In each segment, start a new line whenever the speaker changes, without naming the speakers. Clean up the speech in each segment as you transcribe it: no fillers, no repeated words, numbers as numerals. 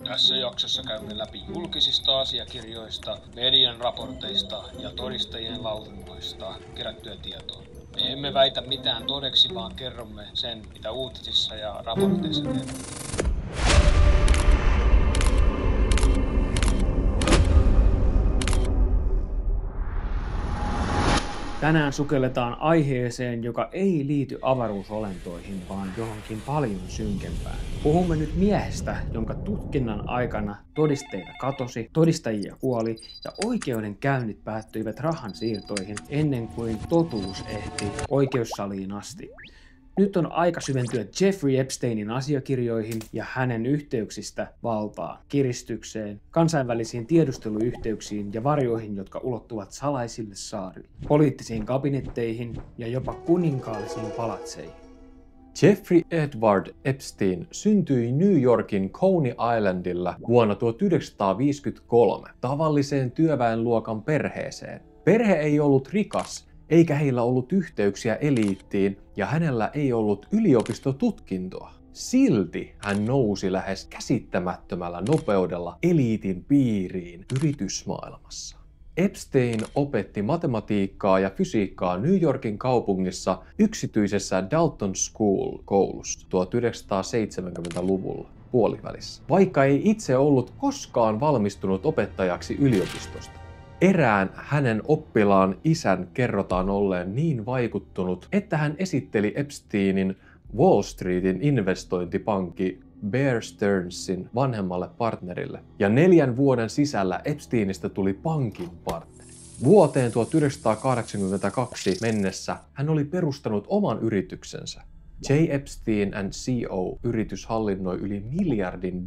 Tässä jaksossa käymme läpi julkisista asiakirjoista, median raporteista ja todistajien lausunnoista kerättyä tietoa. Me emme väitä mitään todeksi, vaan kerromme sen, mitä uutisissa ja raporteissa kerrotaan. Tänään sukelletaan aiheeseen, joka ei liity avaruusolentoihin, vaan johonkin paljon synkempään. Puhumme nyt miehestä, jonka tutkinnan aikana todisteita katosi, todistajia kuoli ja oikeudenkäynnit päättyivät rahansiirtoihin ennen kuin totuus ehti oikeussaliin asti. Nyt on aika syventyä Jeffrey Epsteinin asiakirjoihin ja hänen yhteyksistä valtaan, kiristykseen, kansainvälisiin tiedusteluyhteyksiin ja varjoihin, jotka ulottuvat salaisille saarille, poliittisiin kabinetteihin ja jopa kuninkaallisiin palatseihin.
Jeffrey Edward Epstein syntyi New Yorkin Coney Islandilla vuonna 1953 tavalliseen työväenluokan perheeseen. Perhe ei ollut rikas, eikä heillä ollut yhteyksiä eliittiin ja hänellä ei ollut yliopistotutkintoa. Silti hän nousi lähes käsittämättömällä nopeudella eliitin piiriin yritysmaailmassa. Epstein opetti matematiikkaa ja fysiikkaa New Yorkin kaupungissa yksityisessä Dalton School-koulussa 1970-luvulla puolivälissä, vaikka ei itse ollut koskaan valmistunut opettajaksi yliopistosta. Erään hänen oppilaan isän kerrotaan olleen niin vaikuttunut, että hän esitteli Epsteinin Wall Streetin investointipankki Bear Stearnsin vanhemmalle partnerille. Ja 4 vuoden sisällä Epsteinistä tuli pankin partneri. Vuoteen 1982 mennessä hän oli perustanut oman yrityksensä. J. Epstein & Co-yritys hallinnoi yli $1 miljardin,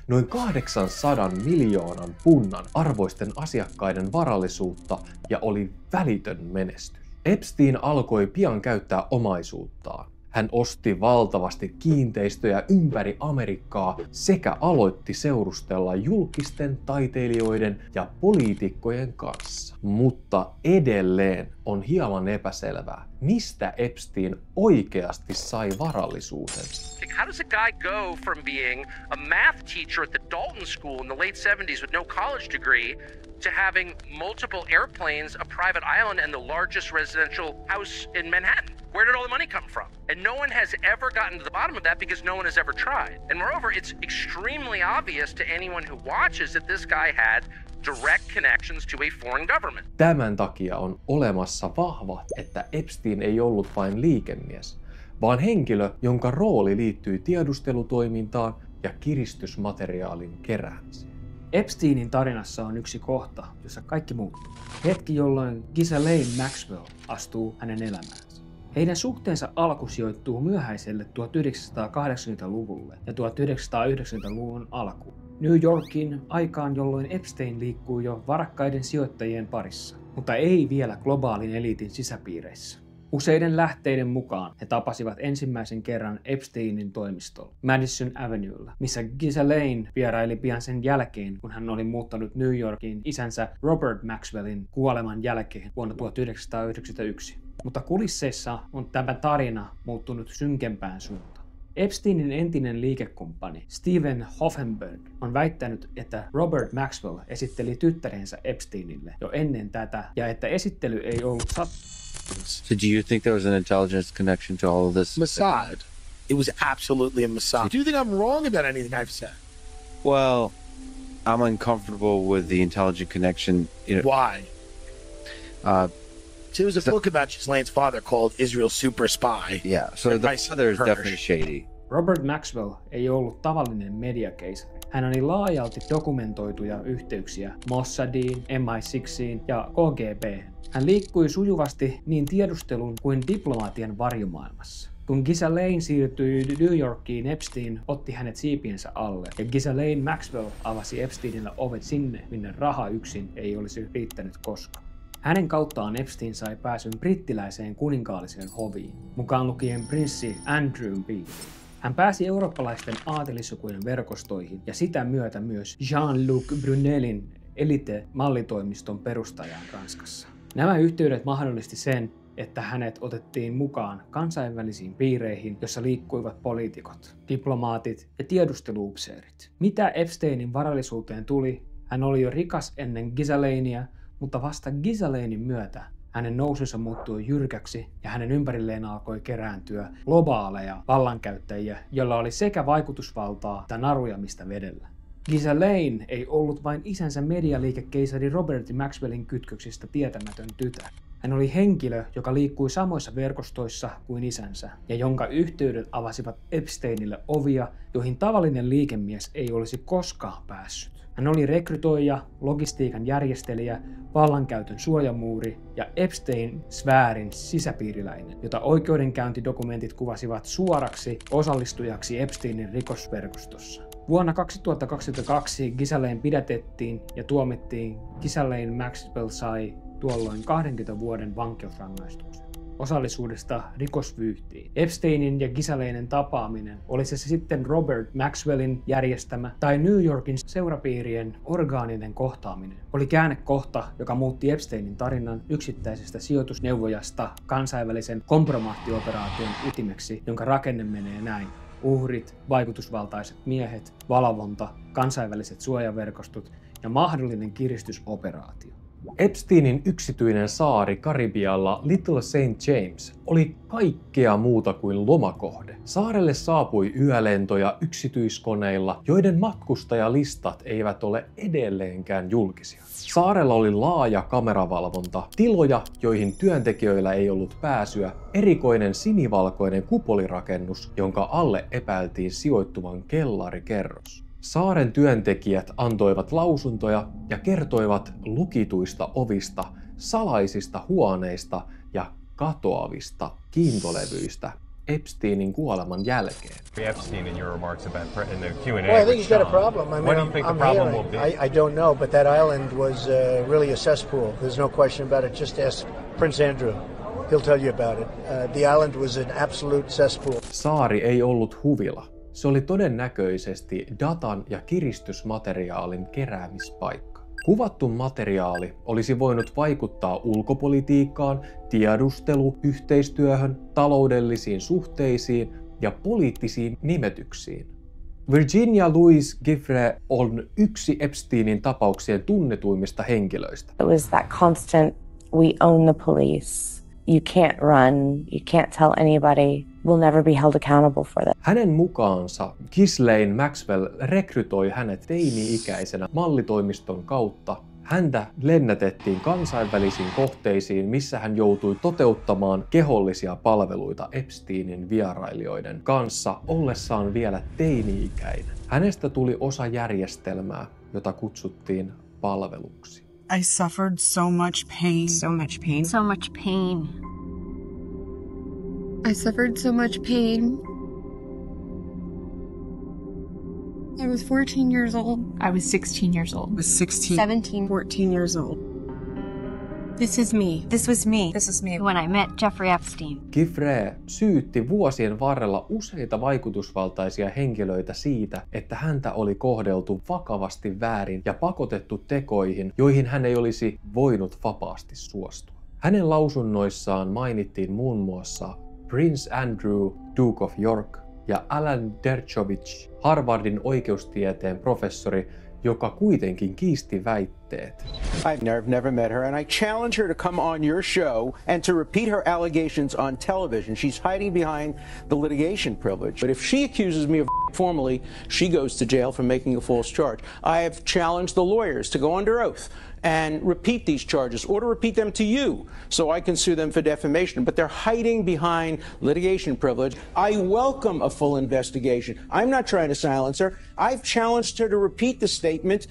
noin 800 miljoonan punnan arvoisten asiakkaiden varallisuutta ja oli välitön menestys. Epstein alkoi pian käyttää omaisuuttaan. Hän osti valtavasti kiinteistöjä ympäri Amerikkaa sekä aloitti seurustella julkisten taiteilijoiden ja poliitikkojen kanssa. Mutta edelleen on hieman epäselvää, mistä Epstein oikeasti sai varallisuutensa.
How does a guy go from being a math teacher at the Dalton School in the late 70s with no college degree to having multiple airplanes, a private island, and the largest residential house in Manhattan? Where did all the money come from? And no one has ever gotten to the bottom of that because no one has ever tried. And moreover, it's extremely obvious to anyone who watches that this guy had direct connections to a foreign government.
Tämän takia on olemassa vahva, että Epstein ei ollut vain liikemies, vaan henkilö, jonka rooli liittyy tiedustelutoimintaan ja kiristysmateriaalin keräämiseen.
Epsteinin tarinassa on yksi kohta, jossa kaikki muuttuu. Hetki, jolloin Ghislaine Maxwell astuu hänen elämäänsä. Heidän suhteensa alku sijoittuu myöhäiselle 1980-luvulle ja 1990-luvun alkuun. New Yorkin aikaan, jolloin Epstein liikkuu jo varakkaiden sijoittajien parissa, mutta ei vielä globaalin eliitin sisäpiireissä. Useiden lähteiden mukaan he tapasivat ensimmäisen kerran Epsteinin toimistolla Madison Avenuella, missä Ghislaine vieraili pian sen jälkeen, kun hän oli muuttanut New Yorkiin isänsä Robert Maxwellin kuoleman jälkeen vuonna 1991. Mutta kulisseissa on tämä tarina muuttunut synkempään suuntaan. Epsteinin entinen liikekumppani Steven Hoffenberg on väittänyt, että Robert Maxwell esitteli tyttärensä Epsteinille jo ennen tätä ja että esittely ei ollut
So do you think there was an intelligence connection to all of this?
Mossad. It was absolutely a Mossad. Do you think I'm wrong about anything I've said?
Well, I'm uncomfortable with the intelligent connection.
Why? There was a book about Ghislaine's father called Israel Super Spy.
Yeah, so the father is definitely shady.
Robert Maxwell ei ollut tavallinen mediakeisari. Hän oli laajalti dokumentoituja yhteyksiä Mossadiin, MI6iin ja KGB:hen. Hän liikkui sujuvasti niin tiedustelun kuin diplomatian varjomaailmassa. Kun Ghislaine siirtyi New Yorkiin, Epstein otti hänet siipiensä alle ja Ghislaine Maxwell avasi Epsteinille ovet sinne, minne raha yksin ei olisi riittänyt koskaan. Hänen kauttaan Epstein sai pääsyn brittiläiseen kuninkaalliseen hoviin, mukaan lukien prinssi Andrew piiriin. Hän pääsi eurooppalaisten aatelissukujen verkostoihin ja sitä myötä myös Jean-Luc Brunelin Elite-mallitoimiston perustajaan Ranskassa. Nämä yhteydet mahdollisti sen, että hänet otettiin mukaan kansainvälisiin piireihin, jossa liikkuivat poliitikot, diplomaatit ja tiedusteluupseerit. Mitä Epsteinin varallisuuteen tuli, hän oli jo rikas ennen Ghislainea, mutta vasta Ghislainein myötä hänen nousunsa muuttui jyrkäksi ja hänen ympärilleen alkoi kerääntyä globaaleja vallankäyttäjiä, joilla oli sekä vaikutusvaltaa että naruja mistä vedellä. Ghislaine ei ollut vain isänsä medialiikekeisari Robert Maxwellin kytköksistä tietämätön tytär. Hän oli henkilö, joka liikkui samoissa verkostoissa kuin isänsä ja jonka yhteydet avasivat Epsteinille ovia, joihin tavallinen liikemies ei olisi koskaan päässyt. Hän oli rekrytoija, logistiikan järjestelijä, vallankäytön suojamuuri ja Epstein-sfäärin sisäpiiriläinen, jota oikeudenkäyntidokumentit kuvasivat suoraksi osallistujaksi Epsteinin rikosverkostossa. Vuonna 2022 Ghislaine pidätettiin ja tuomittiin. Ghislaine Maxwell sai tuolloin 20 vuoden vankeusrangaistuksen osallisuudesta rikosvyyhtiin. Epsteinin ja Ghislainen tapaaminen, oli se sitten Robert Maxwellin järjestämä tai New Yorkin seurapiirien orgaaninen kohtaaminen, oli käännekohta, joka muutti Epsteinin tarinan yksittäisestä sijoitusneuvojasta kansainvälisen kompromaattioperaation ytimeksi, jonka rakenne menee näin. Uhrit, vaikutusvaltaiset miehet, valvonta, kansainväliset suojaverkostot ja mahdollinen kiristysoperaatio.
Epsteinin yksityinen saari Karibialla Little St. James oli kaikkea muuta kuin lomakohde. Saarelle saapui yölentoja yksityiskoneilla, joiden matkustajalistat eivät ole edelleenkään julkisia. Saarella oli laaja kameravalvonta, tiloja, joihin työntekijöillä ei ollut pääsyä, erikoinen sinivalkoinen kupolirakennus, jonka alle epäiltiin sijoittuvan kellarikerros. Saaren työntekijät antoivat lausuntoja ja kertoivat lukituista ovista, salaisista huoneista ja katoavista kiintolevyistä Epsteinin kuoleman jälkeen.
Epstein in your remarks about in the Q&A.
Well, I think he's got a problem. I mean,
what do you think the problem will be?
I don't know, but that island was really a cesspool. There's no question about it. Just ask Prince Andrew. He'll tell you about it. The island was an absolute cesspool.
Saari ei ollut huvila. Se oli todennäköisesti datan ja kiristysmateriaalin keräämispaikka. Kuvattu materiaali olisi voinut vaikuttaa ulkopolitiikkaan, tiedusteluyhteistyöhön, taloudellisiin suhteisiin ja poliittisiin nimetyksiin. Virginia Louise Giuffre on yksi Epsteinin tapauksien tunnetuimmista henkilöistä.
It was that constant, we own the police. You can't run, you can't tell anybody, we'll never be held accountable for that.
Hänen mukaansa Ghislaine Maxwell rekrytoi hänet teini-ikäisenä mallitoimiston kautta. Häntä lennätettiin kansainvälisiin kohteisiin, missä hän joutui toteuttamaan kehollisia palveluita Epsteinin vierailijoiden kanssa ollessaan vielä teini-ikäinen. Hänestä tuli osa järjestelmää, jota kutsuttiin palveluksi.
I suffered so much pain.
So much pain.
So much pain.
I suffered so much pain. I was 14 years old.
I was 16 years old.
I was 16,
17.
14 years old.
This is me.
This was me.
This is me. When I met Jeffrey Epstein.
Giuffre syytti vuosien varrella useita vaikutusvaltaisia henkilöitä siitä, että häntä oli kohdeltu vakavasti väärin ja pakotettu tekoihin, joihin hän ei olisi voinut vapaasti suostua. Hänen lausunnoissaan mainittiin muun muassa Prince Andrew, Duke of York, ja Alan Dershowitz, Harvardin oikeustieteen professori, joka kuitenkin kiisti väitteet.
I've never met her, and I challenge her to come on your show and to repeat her allegations on television. She's hiding behind the litigation privilege. But if she accuses me of formally, she goes to jail for making a false charge. I have challenged the lawyers to go under oath and repeat these charges or to repeat them to you so I can sue them for defamation. But they're hiding behind litigation privilege. I welcome a full investigation. I'm not trying to silence her. I've challenged her to repeat the statement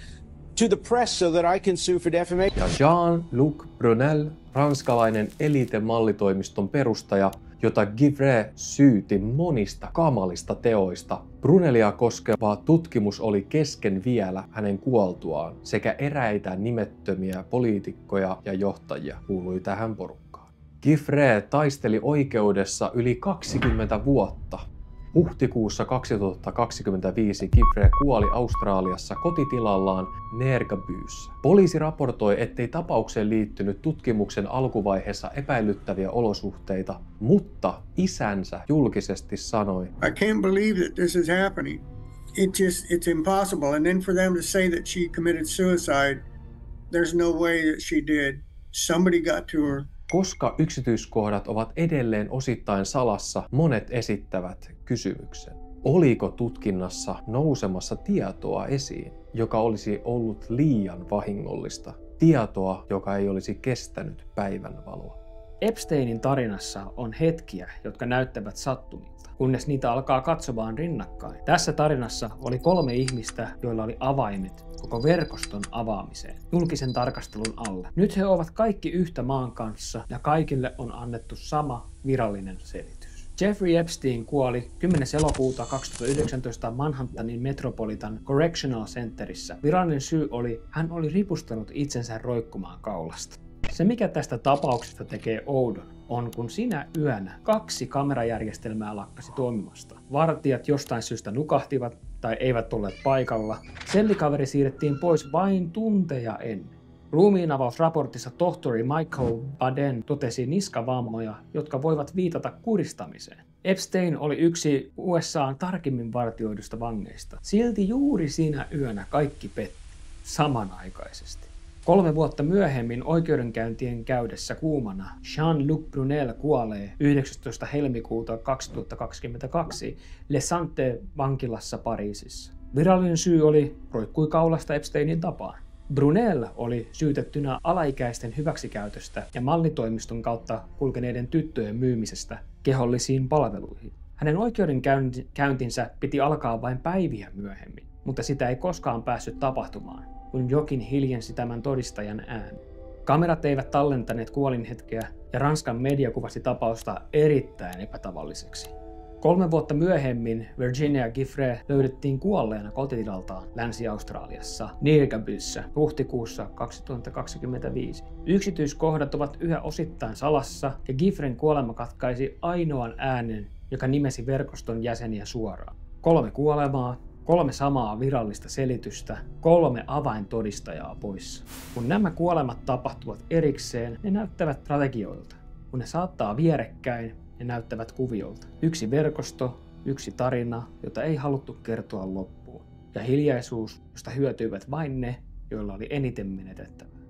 to the press so that I can sue for defamation.
Ja Jean-Luc Brunel, ranskalainen Elite-mallitoimiston perustaja, jota Giuffre syyti monista kamalista teoista. Brunelia koskeva tutkimus oli kesken vielä hänen kuoltuaan, sekä eräitä nimettömiä poliitikkoja ja johtajia kuului tähän porukkaan. Giuffre taisteli oikeudessa yli 20 vuotta. Huhtikuussa 2025 Giffre kuoli Australiassa kotitilallaan Nergabyssä. Poliisi raportoi, ettei tapaukseen liittynyt tutkimuksen alkuvaiheessa epäilyttäviä olosuhteita, mutta isänsä julkisesti sanoi:
I can't believe that this is happening. It's impossible. And then for them to say that she committed suicide, there's no way that she did. Somebody got to her.
Koska yksityiskohdat ovat edelleen osittain salassa, monet esittävät kysymyksen. Oliko tutkinnassa nousemassa tietoa esiin, joka olisi ollut liian vahingollista? Tietoa, joka ei olisi kestänyt päivänvaloa.
Epsteinin tarinassa on hetkiä, jotka näyttävät sattumilta, kunnes niitä alkaa katsomaan rinnakkain. Tässä tarinassa oli 3 ihmistä, joilla oli avaimet koko verkoston avaamiseen julkisen tarkastelun alle. Nyt he ovat kaikki yhtä maan kanssa ja kaikille on annettu sama virallinen selitys. Jeffrey Epstein kuoli 10. elokuuta 2019 Manhattanin Metropolitan Correctional Centerissä. Virallinen syy oli, hän oli ripustanut itsensä roikkumaan kaulasta. Se, mikä tästä tapauksesta tekee oudon, on kun sinä yönä 2 kamerajärjestelmää lakkasi toimimasta. Vartijat jostain syystä nukahtivat tai eivät olleet paikalla. Sellikaveri siirrettiin pois vain tunteja ennen. Ruumiinavausraportissa tohtori Michael Baden totesi niskavammoja, jotka voivat viitata kuristamiseen. Epstein oli yksi USA:n tarkimmin vartioidusta vangeista. Silti juuri siinä yönä kaikki petti samanaikaisesti. 3 vuotta myöhemmin oikeudenkäyntien käydessä kuumana Jean-Luc Brunel kuolee 19. helmikuuta 2022 Les Santé-vankilassa Pariisissa. Virallinen syy oli roikkui kaulasta Epsteinin tapaan. Brunel oli syytettynä alaikäisten hyväksikäytöstä ja mallitoimiston kautta kulkeneiden tyttöjen myymisestä kehollisiin palveluihin. Hänen oikeudenkäyntinsä piti alkaa vain päiviä myöhemmin, mutta sitä ei koskaan päässyt tapahtumaan, kun jokin hiljensi tämän todistajan äänen. Kamerat eivät tallentaneet kuolinhetkeä ja Ranskan media kuvasi tapausta erittäin epätavalliseksi. 3 vuotta myöhemmin Virginia Giffre löydettiin kuolleena kotitilaltaan Länsi-Australiassa Nergabyssä huhtikuussa 2025. Yksityiskohdat ovat yhä osittain salassa ja Giffren kuolema katkaisi ainoan äänen, joka nimesi verkoston jäseniä suoraan. 3 kuolemaa, 3 samaa virallista selitystä, 3 avaintodistajaa poissa. Kun nämä kuolemat tapahtuvat erikseen, ne näyttävät strategioilta. Kun ne saattaa vierekkäin, ne näyttävät kuviolta. 1 verkosto, 1 tarina, jota ei haluttu kertoa loppuun. Ja hiljaisuus, josta hyötyivät vain ne, joilla oli eniten menetettävää.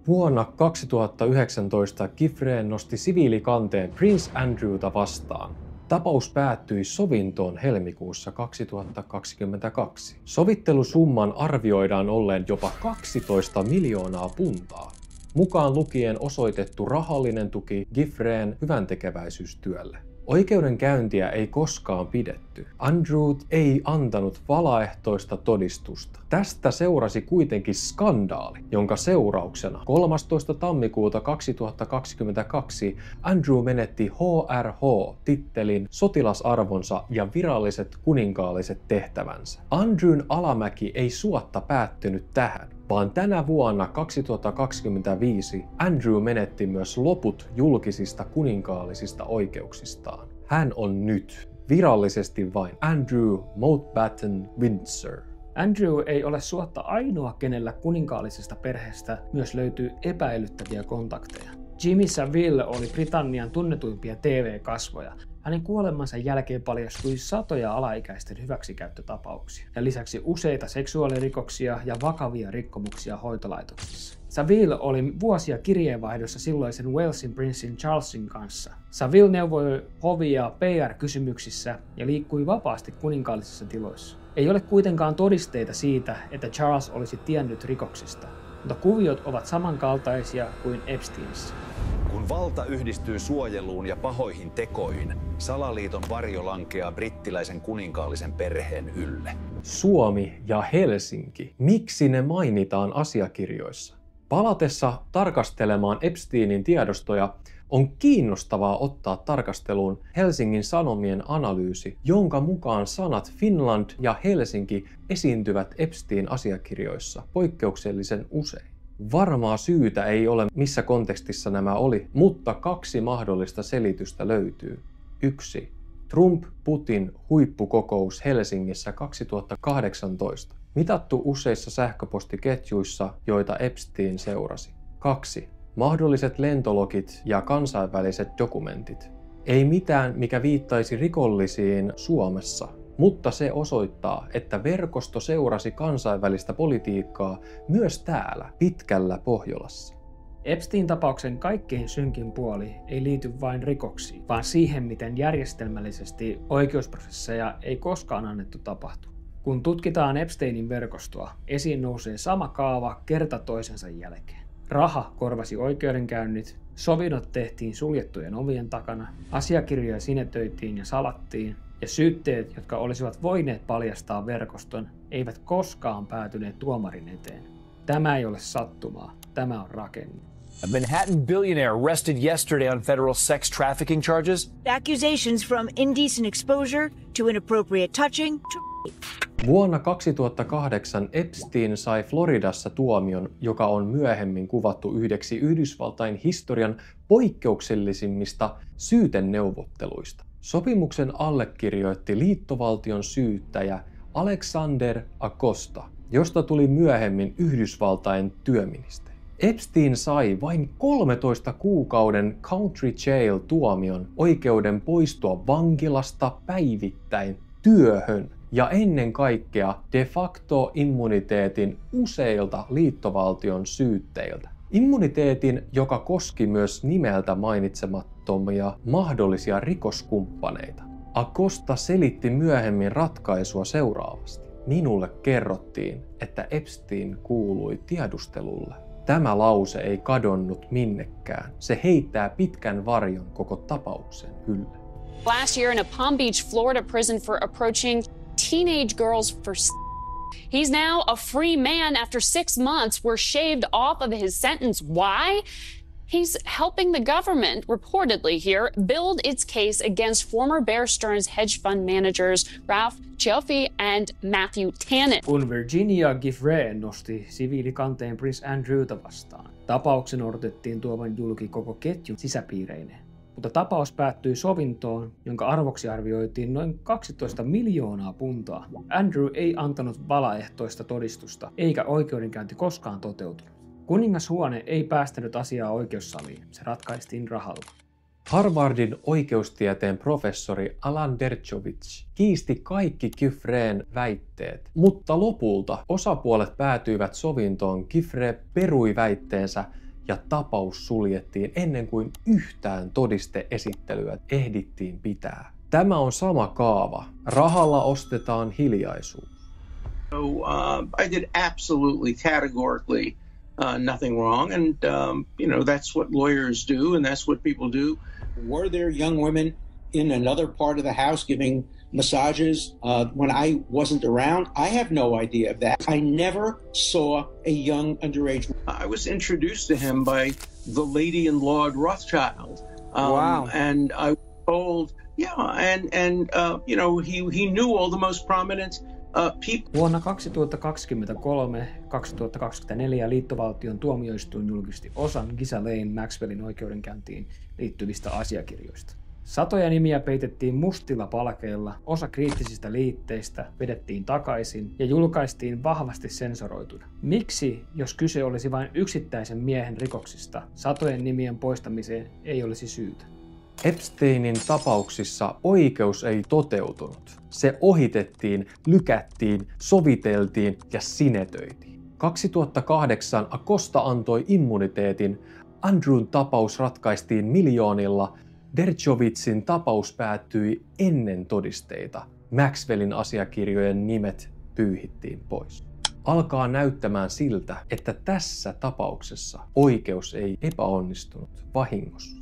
Vuonna 2019 Giffre nosti siviilikanteen Prince Andrewta vastaan. Tapaus päättyi sovintoon helmikuussa 2022. Sovittelusumman arvioidaan olleen jopa 12 miljoonaa puntaa, mukaan lukien osoitettu rahallinen tuki Giffreen hyväntekeväisyystyölle. Oikeudenkäyntiä ei koskaan pidetty. Andrew ei antanut valaehtoista todistusta. Tästä seurasi kuitenkin skandaali, jonka seurauksena 13. tammikuuta 2022 Andrew menetti HRH-tittelin, sotilasarvonsa ja viralliset kuninkaalliset tehtävänsä. Andrewn alamäki ei suotta päättynyt tähän, vaan tänä vuonna 2025 Andrew menetti myös loput julkisista kuninkaallisista oikeuksistaan. Hän on nyt virallisesti vain Andrew Mountbatten Windsor.
Andrew ei ole suotta ainoa, kenellä kuninkaallisesta perheestä myös löytyy epäilyttäviä kontakteja. Jimmy Savile oli Britannian tunnetuimpia TV-kasvoja. Hänen kuolemansa jälkeen paljastui satoja alaikäisten hyväksikäyttötapauksia ja lisäksi useita seksuaalirikoksia ja vakavia rikkomuksia hoitolaitoksissa. Savile oli vuosia kirjeenvaihdossa silloisen Walesin prinssin Charlesin kanssa. Savile neuvoi hovia PR-kysymyksissä ja liikkui vapaasti kuninkaallisissa tiloissa. Ei ole kuitenkaan todisteita siitä, että Charles olisi tiennyt rikoksista, mutta kuviot ovat samankaltaisia kuin Epsteinissä.
Kun valta yhdistyy suojeluun ja pahoihin tekoihin, salaliiton varjo lankeaa brittiläisen kuninkaallisen perheen ylle.
Suomi ja Helsinki. Miksi ne mainitaan asiakirjoissa? Palatessa tarkastelemaan Epsteinin tiedostoja on kiinnostavaa ottaa tarkasteluun Helsingin Sanomien analyysi, jonka mukaan sanat Finland ja Helsinki esiintyvät Epstein-asiakirjoissa poikkeuksellisen usein. Varmaa syytä ei ole, missä kontekstissa nämä oli, mutta 2 mahdollista selitystä löytyy. 1. Trump-Putin huippukokous Helsingissä 2018. Mitattu useissa sähköpostiketjuissa, joita Epstein seurasi. 2. Mahdolliset lentologit ja kansainväliset dokumentit. Ei mitään, mikä viittaisi rikollisiin Suomessa, mutta se osoittaa, että verkosto seurasi kansainvälistä politiikkaa myös täällä, pitkällä Pohjolassa.
Epstein-tapauksen kaikkein synkin puoli ei liity vain rikoksiin, vaan siihen, miten järjestelmällisesti oikeusprosesseja ei koskaan annettu tapahtua. Kun tutkitaan Epsteinin verkostoa, esiin nousee sama kaava kerta toisensa jälkeen. Raha korvasi oikeudenkäynnit, sovinnot tehtiin suljettujen ovien takana, asiakirjoja sinetöitiin ja salattiin, ja syytteet, jotka olisivat voineet paljastaa verkoston, eivät koskaan päätyneet tuomarin eteen. Tämä ei ole sattumaa, tämä on rakenne.
A Manhattan billionaire arrested yesterday on federal sex trafficking charges.
Accusations from indecent exposure to inappropriate touching to
Vuonna 2008 Epstein sai Floridassa tuomion, joka on myöhemmin kuvattu yhdeksi Yhdysvaltain historian poikkeuksellisimmista syyteneuvotteluista. Sopimuksen allekirjoitti liittovaltion syyttäjä Alexander Acosta, josta tuli myöhemmin Yhdysvaltain työministeri. Epstein sai vain 13 kuukauden country jail tuomion oikeuden poistua vankilasta päivittäin työhön ja ennen kaikkea de facto immuniteetin useilta liittovaltion syytteiltä. Immuniteetin, joka koski myös nimeltä mainitsemattomia mahdollisia rikoskumppaneita. Acosta selitti myöhemmin ratkaisua seuraavasti. Minulle kerrottiin, että Epstein kuului tiedustelulle. Tämä lause ei kadonnut minnekään. Se heittää pitkän varjon koko tapauksen ylle.
Last year in a Palm Beach, Florida prison for approaching teenage girls for He's now a free man after 6 months were shaved off of his sentence. Why? He's helping the government, reportedly here, build its case against former Bear Stearns hedge fund managers Ralph Cioffi and Matthew Tannen.
Kun Virginia Giuffre nosti siviilikanteen Prince Andrewta vastaan, tapauksen odotettiin tuovan julki koko ketjun sisäpiireineen. Mutta tapaus päättyi sovintoon, jonka arvoksi arvioitiin noin 12 miljoonaa puntaa. Andrew ei antanut valaehtoista todistusta, eikä oikeudenkäynti koskaan toteutunut. Kuningashuone ei päästänyt asiaa oikeussaliin, se ratkaistiin rahalla.
Harvardin oikeustieteen professori Alan Dershowitz kiisti kaikki Giuffren väitteet, mutta lopulta osapuolet päätyivät sovintoon. Giuffre perui väitteensä ja tapaus suljettiin ennen kuin yhtään todisteesittelyä ehdittiin pitää. Tämä on sama kaava. Rahalla ostetaan hiljaisuus.
So, I did absolutely categorically nothing wrong, and that's what lawyers do, and that's what people do.
Were there young women in another part of the house giving massages when I wasn't around? I have no idea of that. I never saw a young underage.
I was introduced to him by the lady-in-law Rothschild.
Wow.
And I was told, he knew all the most prominent people.
Vuonna 2023-2024 liittovaltion tuomioistuin julkisti osan Ghislaine Maxwellin oikeudenkäyntiin liittyvistä asiakirjoista. Satoja nimiä peitettiin mustilla palkeilla, osa kriittisistä liitteistä vedettiin takaisin ja julkaistiin vahvasti sensoroituna. Miksi, jos kyse olisi vain yksittäisen miehen rikoksista, satojen nimien poistamiseen ei olisi syytä?
Epsteinin tapauksissa oikeus ei toteutunut. Se ohitettiin, lykättiin, soviteltiin ja sinetöitiin. 2008 Acosta antoi immuniteetin, Andrewn tapaus ratkaistiin miljoonilla, Dershowitzin tapaus päättyi ennen todisteita. Maxwellin asiakirjojen nimet pyyhittiin pois. Alkaa näyttämään siltä, että tässä tapauksessa oikeus ei epäonnistunut vahingossa.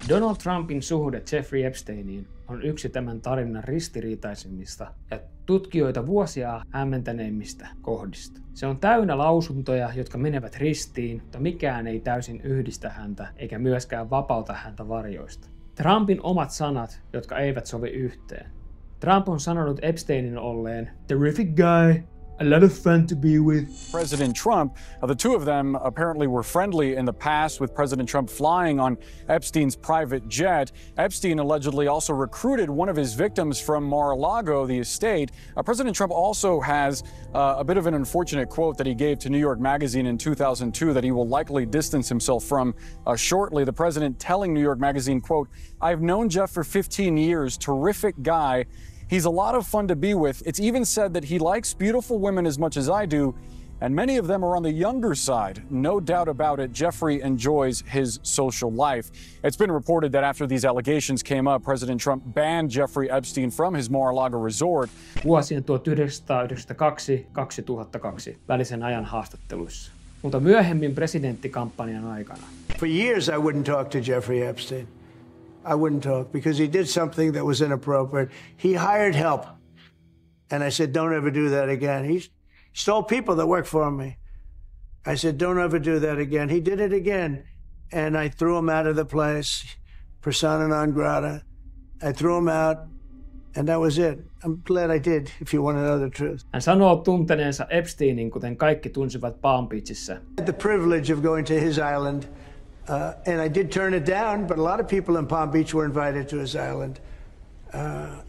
Donald Trumpin suhde Jeffrey Epsteiniin on yksi tämän tarinan ristiriitaisimmista ja tutkijoita vuosia hämmentäneimmistä kohdista. Se on täynnä lausuntoja, jotka menevät ristiin, mutta mikään ei täysin yhdistä häntä eikä myöskään vapauta häntä varjoista. Trumpin omat sanat, jotka eivät sovi yhteen. Trump on sanonut Epsteinin olleen terrific guy, a lot of fun to be with.
President Trump, the two of them apparently were friendly in the past, with President Trump flying on Epstein's private jet. Epstein allegedly also recruited one of his victims from Mar-a-Lago, the estate. President Trump also has a bit of an unfortunate quote that he gave to New York Magazine in 2002 that he will likely distance himself from shortly. The president telling New York Magazine, quote, "I've known Jeff for 15 years, terrific guy. He's a lot of fun to be with. It's even said that he likes beautiful women as much as I do, and many of them are on the younger side. No doubt about it, Jeffrey enjoys his social life." It's been reported that after these allegations came up, President Trump banned Jeffrey Epstein from his Mar-a-Lago resort.
Vuosien 1992-2002 välisen ajan haastatteluissa, mutta myöhemmin presidenttikampanjan aikana.
For years I wouldn't talk to Jeffrey Epstein. I wouldn't talk because he did something that was inappropriate. He hired help. And I said, don't ever do that again. He stole people that worked for me. I said, don't ever do that again. He did it again. And I threw him out of the place, persona non grata. I threw him out, and that was it. I'm glad I did, if you want to know the truth.
Hän sanoo tunteneensa Epsteinin, kuten kaikki tunsivat Palm Beachissä.
I had the privilege of going to his island. And I did turn it down, but a lot of people in Palm Beach were invited to his island.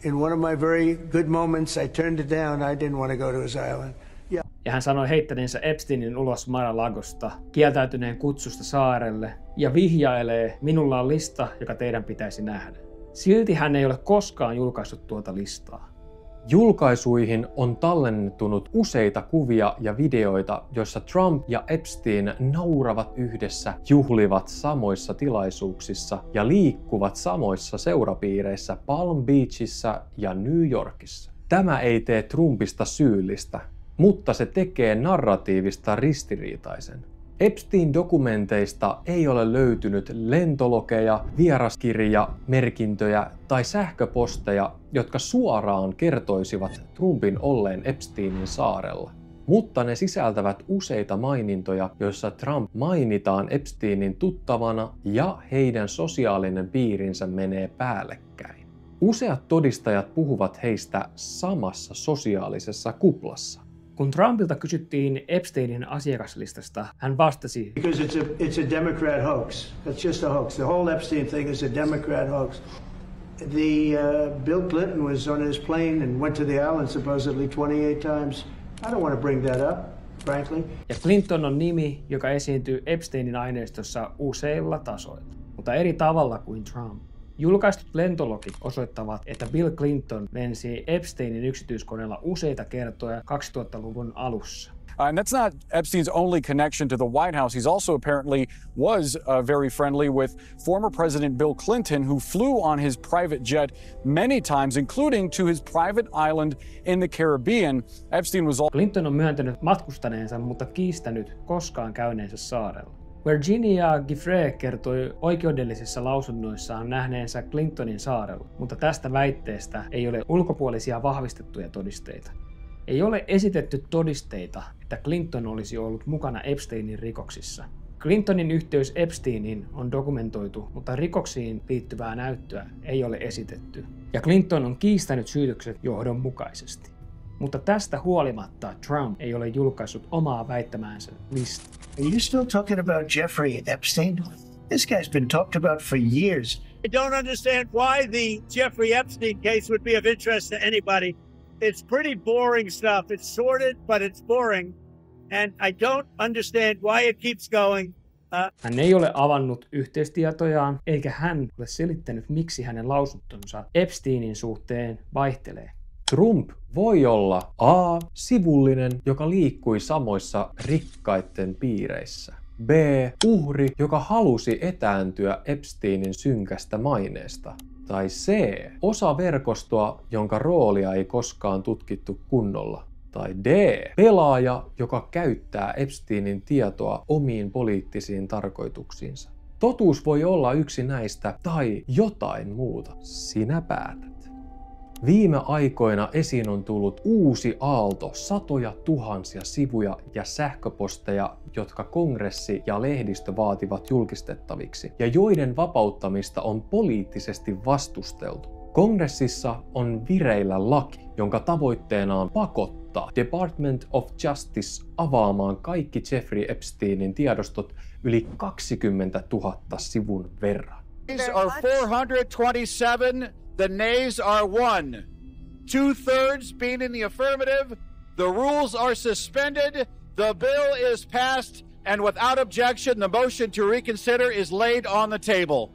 In one of my very good moments, I turned it down. I didn't want to go to his island. Yeah.
Ja hän sanoi heittäneensä Epsteinin ulos Mar-a-Lagosta, kieltäytyneen kutsusta saarelle ja vihjailee, minulla on lista, joka teidän pitäisi nähdä. Silti hän ei ole koskaan julkaissut tuota listaa.
Julkaisuihin on tallentunut useita kuvia ja videoita, joissa Trump ja Epstein nauravat yhdessä, juhlivat samoissa tilaisuuksissa ja liikkuvat samoissa seurapiireissä Palm Beachissä ja New Yorkissa. Tämä ei tee Trumpista syyllistä, mutta se tekee narratiivista ristiriitaisen. Epstein-dokumenteista ei ole löytynyt lentologeja, vieraskirja, merkintöjä tai sähköposteja, jotka suoraan kertoisivat Trumpin olleen Epsteinin saarella. Mutta ne sisältävät useita mainintoja, joissa Trump mainitaan Epsteinin tuttavana ja heidän sosiaalinen piirinsä menee päällekkäin. Useat todistajat puhuvat heistä samassa sosiaalisessa kuplassa.
Kun Trumpilta kysyttiin Epsteinin asiakaslistasta, hän vastasi,
because it's a Democrat hoax. That's just a hoax. The whole Epstein thing is a Democrat hoax. Bill Clinton was on his plane and went to the island supposedly 28 times. I don't want to bring that up, frankly.
Ja Clinton on nimi, joka esiintyy Epsteinin aineistossa useilla tasoilla, mutta eri tavalla kuin Trump. Julkaistut lentologit osoittavat, että Bill Clinton lensi Epsteinin yksityiskoneella useita kertoja 2000-luvun alussa.
And that's not Epstein's only connection to the White House. He's also apparently was very friendly with former President Bill Clinton, who flew on his private jet many times, including to his private island in the Caribbean. Epstein was
Clinton on myöntänyt matkustaneensa, mutta kiistänyt koskaan käyneensä saarella. Virginia Giuffre kertoi oikeudellisissa lausunnoissaan nähneensä Clintonin saarella, mutta tästä väitteestä ei ole ulkopuolisia vahvistettuja todisteita. Ei ole esitetty todisteita, että Clinton olisi ollut mukana Epsteinin rikoksissa. Clintonin yhteys Epsteiniin on dokumentoitu, mutta rikoksiin liittyvää näyttöä ei ole esitetty. Ja Clinton on kiistänyt syytökset johdonmukaisesti. Mutta tästä huolimatta Trump ei ole julkaissut omaa väittämäänsä listaa.
Are you still talking about Jeffrey Epstein? This guy's been talked about for years.
I don't understand why the Jeffrey Epstein case would be of interest to anybody. It's pretty boring stuff. It's sordid, but it's boring. And I don't understand why it keeps going.
Hän ei ole avannut yhteystietojaan, eikä hän ole selittänyt, miksi hänen lausuntonsa Epsteinin suhteen vaihtelee.
Trump voi olla A. sivullinen, joka liikkui samoissa rikkaitten piireissä. B. uhri, joka halusi etääntyä Epsteinin synkästä maineesta. Tai C. osa verkostoa, jonka roolia ei koskaan tutkittu kunnolla. Tai D. pelaaja, joka käyttää Epsteinin tietoa omiin poliittisiin tarkoituksiinsa. Totuus voi olla yksi näistä tai jotain muuta. Sinä päätät. Viime aikoina esiin on tullut uusi aalto, satoja tuhansia sivuja ja sähköposteja, jotka kongressi ja lehdistö vaativat julkistettaviksi, ja joiden vapauttamista on poliittisesti vastusteltu. Kongressissa on vireillä laki, jonka tavoitteena on pakottaa pakottaa Department of Justice avaamaan kaikki Jeffrey Epsteinin tiedostot yli 20 000 sivun verran.
Nays are 427, the nays are 1. 2/3 being in the affirmative, the rules are suspended, the bill is passed, and without objection, the motion to reconsider is laid on the table.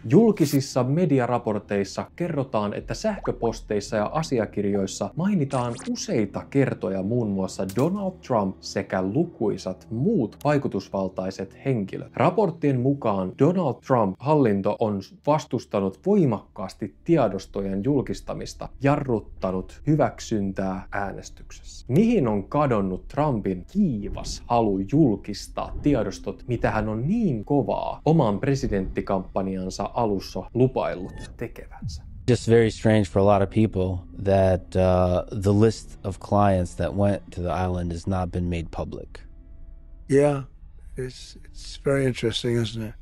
Julkisissa mediaraporteissa kerrotaan, että sähköposteissa ja asiakirjoissa mainitaan useita kertoja muun muassa Donald Trump sekä lukuisat muut vaikutusvaltaiset henkilöt. Raporttien mukaan Donald Trump-hallinto on vastustanut voimakkaasti tiedostojen julkistamista, jarruttanut hyväksyntää äänestyksessä. Mihin on kadonnut Trumpin kiivas halu julkistaa tiedostot, mitä hän on niin kovaa oman presidenttikampanjansa alussa lupaillut tekevänsä?
Just very strange for a lot of people that the list of clients that went to the island has not been made public.
Yeah, it's very interesting, isn't it?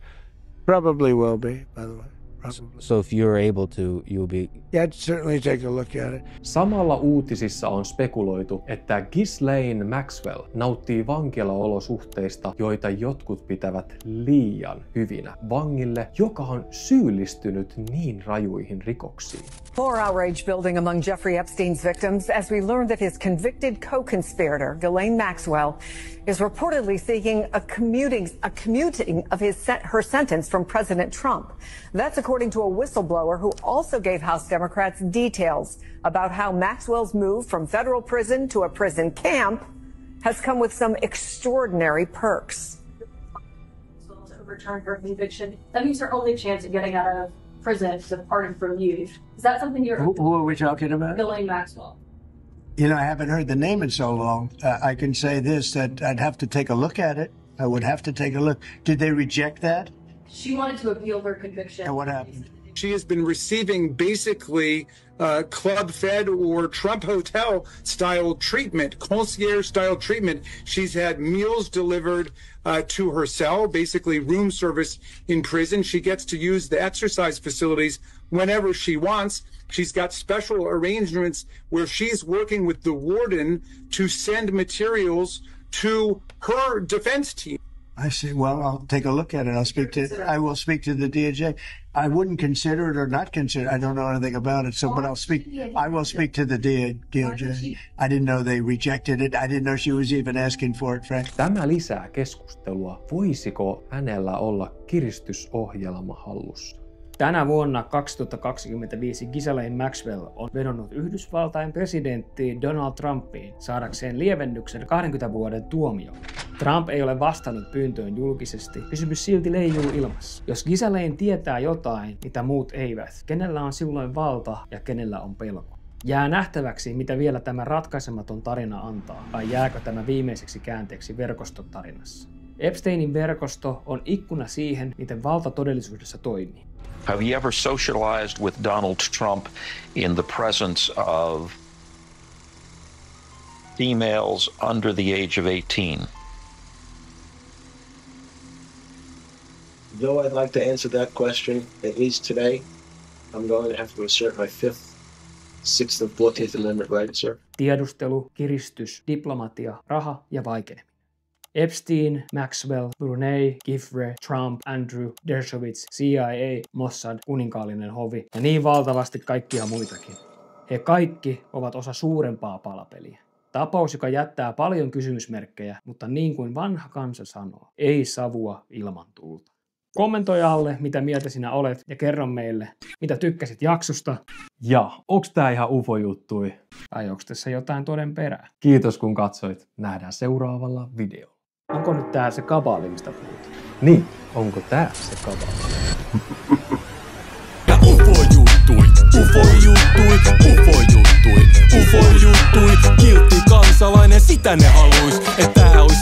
Probably will be, by the way. Probably.
So if you're able to, you'll be...
Yeah, I'd certainly take a look at it.
Samalla uutisissa on spekuloitu, että Ghislaine Maxwell nauttii vankilaolosuhteista, joita jotkut pitävät liian hyvinä vangille, joka on syyllistynyt niin rajuihin rikoksiin.
More outrage building among Jeffrey Epstein's victims as we learn that his convicted co-conspirator, Ghislaine Maxwell, is reportedly seeking a commuting of her sentence from President Trump. That's according to a whistleblower who also gave House Democrats details about how Maxwell's move from federal prison to a prison camp has come with some extraordinary perks.
To overturn her conviction, that means her only chance at getting out of prison is a pardon from you. Is that something you're...
Who are we talking about?
Ghislaine Maxwell.
You know, I haven't heard the name in so long. I can say this, that I'd have to take a look at it. I would have to take a look. Did they reject that?
She wanted to appeal her conviction.
And what happened?
She has been receiving basically club fed or Trump hotel style treatment, concierge style treatment. She's had meals delivered to her cell, basically room service in prison. She gets to use the exercise facilities whenever she wants. She's got special arrangements where she's working with the warden to send materials to her defense team.
I see. Well, I'll take a look at it. I will speak to the DOJ. I wouldn't consider it or not consider. I don't know anything about it. So, but I will speak to the DOJ. I didn't know they rejected it. I didn't know she was even asking for it, Frank.
Tämä lisää keskustelua. Voisiko hänellä olla kiristysohjelma hallussa?
Tänä vuonna 2025 Ghislaine Maxwell on vedonnut Yhdysvaltain presidenttiin Donald Trumpiin saadakseen lievennyksen 20 vuoden tuomioon. Trump ei ole vastannut pyyntöön julkisesti, kysymys silti leijuu ilmassa. Jos Ghislaine tietää jotain, mitä muut eivät, kenellä on silloin valta ja kenellä on pelko? Jää nähtäväksi, mitä vielä tämä ratkaisematon tarina antaa, vai jääkö tämä viimeiseksi käänteeksi verkostotarinassa. Epsteinin verkosto on ikkuna siihen, miten valta todellisuudessa toimii.
Have you ever socialized with Donald Trump in the presence of females under the age of 18?
Though I'd like to answer that question, at least today, I'm going to have to assert my 5th, 6th, and 14th Amendment rights, sir.
Tiedustelu, kiristys, diplomatia, raha ja vaikeneminen. Epstein, Maxwell, Brunei, Giffre, Trump, Andrew, Dershowitz, CIA, Mossad, kuninkaallinen hovi ja niin valtavasti kaikkia muitakin. He kaikki ovat osa suurempaa palapeliä. Tapaus, joka jättää paljon kysymysmerkkejä, mutta niin kuin vanha kansa sanoo, ei savua ilman tulta. Kommentoi alle, mitä mieltä sinä olet, ja kerro meille, mitä tykkäsit jaksosta.
Ja onks tää ihan ufo-juttui?
Tai onks tässä jotain toden perää?
Kiitos kun katsoit. Nähdään seuraavalla videolla.
Onko nyt tää se kabaali, mistä puhutaan?
Niin, onko tää se kabaali?
Ufo-juttui, kiltti kansalainen, sitä ne haluis, että tää ois